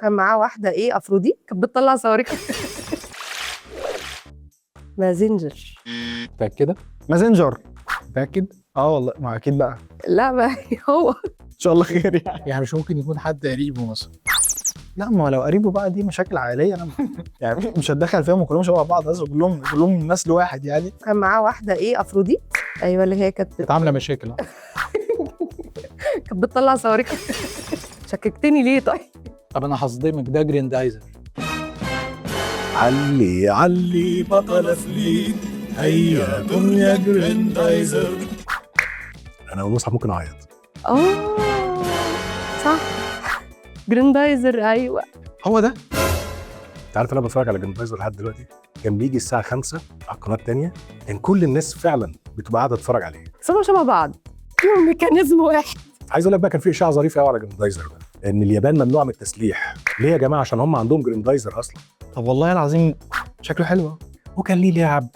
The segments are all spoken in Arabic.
كان معاه واحدة إيه أفروديت كانت بتطلع صواريخ. مازنجر. متأكدة؟ مازنجر. متأكد؟ والله ما اكيد بقى، لا ما هو ان شاء الله خير يعني. يعني مش ممكن يكون حد قريبه مثلا؟ لا ما لو قريبه بقى دي مشاكل عائليه، انا يعني مش هتدخل فيهم كلهم شبه بعض، بس كلهم نسل واحد يعني. كان معاه واحدة إيه أفروديت. أيوة اللي هي كانت عاملة مشاكل. كانت بتطلع صواريخ. شككتني ليه طيب؟ طب أنا هصدمك، ده جريندايزر. علي علي بطل فليت، هيا قم يا جريندايزر. انا ومصعب ممكن اعيط. صح، جريندايزر. أيوة هو ده. انت عارف انا بتفرج على جريندايزر لحد دلوقتي؟ كان بيجي الساعه 5 على القناه الثانيه، كان كل الناس فعلا بتبقى قاعده تتفرج عليه. بس هما شبه بعض، فيهم ميكانيزم واحد. عايز اقول لك بقى كان في اشاعه ظريفه قوي على جريندايزر ده، ان اليابان ممنوع من التسليح. ليه يا جماعه؟ عشان هم عندهم جريندايزر اصلا. طب والله العظيم شكله حلو. وكان ليه لعب.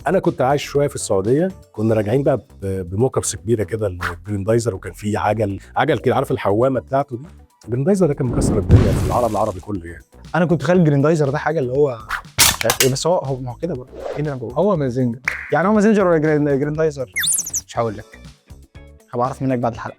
انا كنت عايش شويه في السعوديه، كنا راجعين بقى بموكبس كبيره كده الجريندايزر، وكان فيه عجل كده، عارف الحوامه بتاعته دي؟ الجريندايزر ده كان مكسر الدنيا في العالم العربي كله يعني. انا كنت متخيل الجريندايزر ده حاجه اللي هو مش عارف ايه، بس هو ما هو كده برضه. ايه اللي انا بقوله؟ هو مازنجر. يعني هو مازنجر ولا جريندايزر؟ مش هقول لك. هبقى اعرف منك بعد الحلقه.